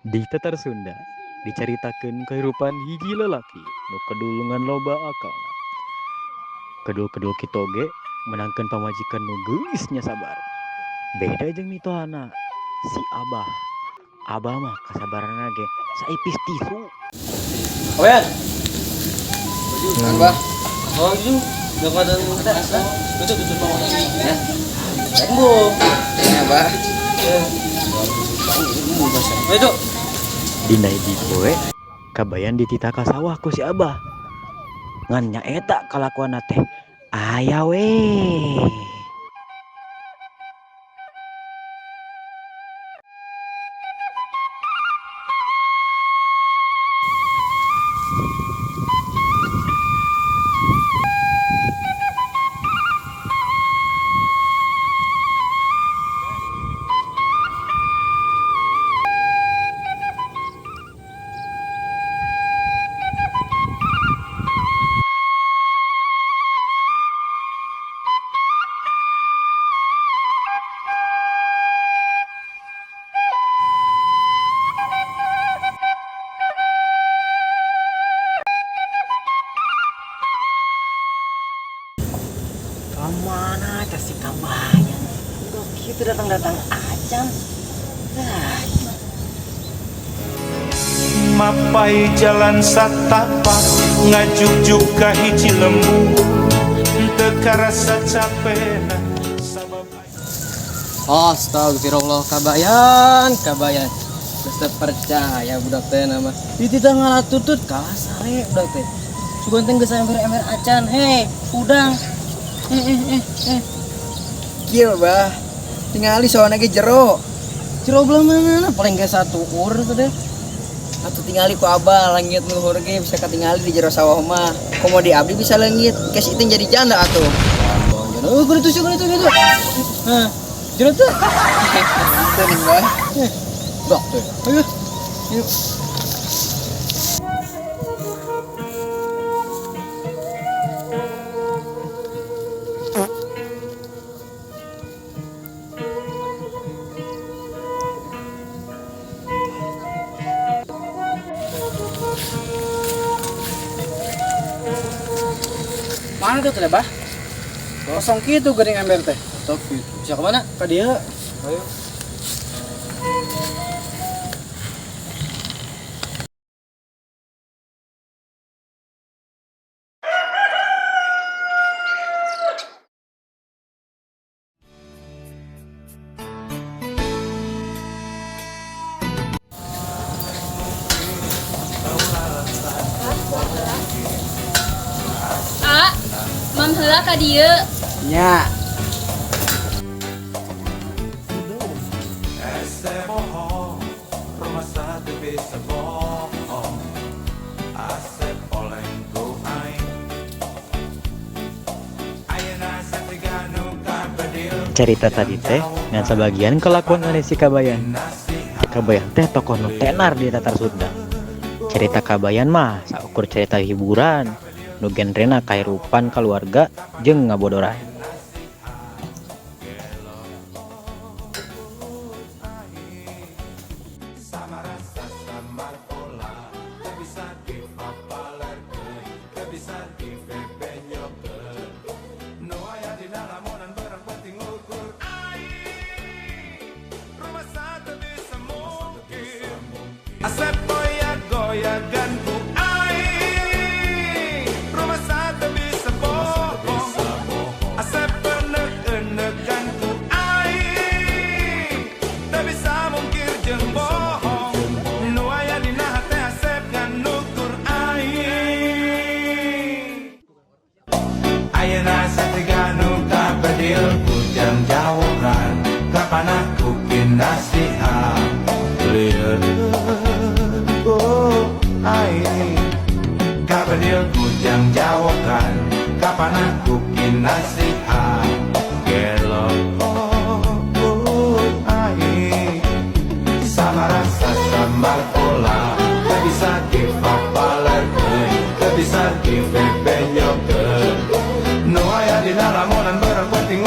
Di Tatar Sunda diceritakan kehidupan hiji lelaki nu kedulungan loba akalna. Kedul-kedul kitoge menangkan pamajikan nu geulisnya sabar. Beda jeung mitohana si Abah. Abah mah kasabaranna ge saipis tisu. Awen. Kan, Bah? Oh, itu udah pada kita. Tutup bawah ya. Tembok. Ya, Bah. Oh, itu. Dina hiji poe kabayan dititah ka sawah ku si Abah. Ngan nya eta kalakuanna teh aya we. Kemana aja si kabayan? Kok gitu datang-datang aja? Mapai jalan satapak ngajuk-juk ka hiji lembu teu karasa capena sabab Astagfirullah kabayan. Geus percaya budak teh nama. Dititah ngalatutut kasare budak teh. Sugan teh geus ember-ember acan. Hei, udang. Kieu, Bah. Tingali soalnya ge jero. Jero belah mana? Paling ge satu ur tuh deh. Atuh tingali ku Abah langit luhur ge bisa katingali di jero sawah mah. Komo di abdi bisa leungit. Kes itu jadi janda atuh. Oh, kudu tusuk gitu. Nah, jero tuh. Itu nih, Bah. Dok tuh. Ayo. Yuk. Mana tuh teh, Bah? Kosong gitu geuning ember teh. Tapi bisa ke mana? Ka dieu. Ayo. Ah, mam heula ka dieu. Nya. ese bohong rumah satu bisa bohong asep oleh ku aing ayeuna satiganu kabadil Cerita tadi teh ngan sebagian kelakuan anu si kabayan. Kabayan teh tokoh nu tenar di Tatar Sunda. Cerita kabayan mah saukur cerita hiburan nu genrena kahirupan keluarga jeung ngabodoran. Asep goyag-goyagan ku aing rumah satu bisa bohong Asep enek-enekan ku aing teu bisa mungkir jeung bohong nu aya dina hate Asep ngan nukur aing ayeuna satiganu kabadil kujang jawokan kapan aku kinasihat lieur kabadil kujang jawokan kapan aku kinasihat gelo aing sama rasa sambal pola teu bisa dipapalerkeun teu bisa dibebenyokeun nu aya dina lamunan barang penting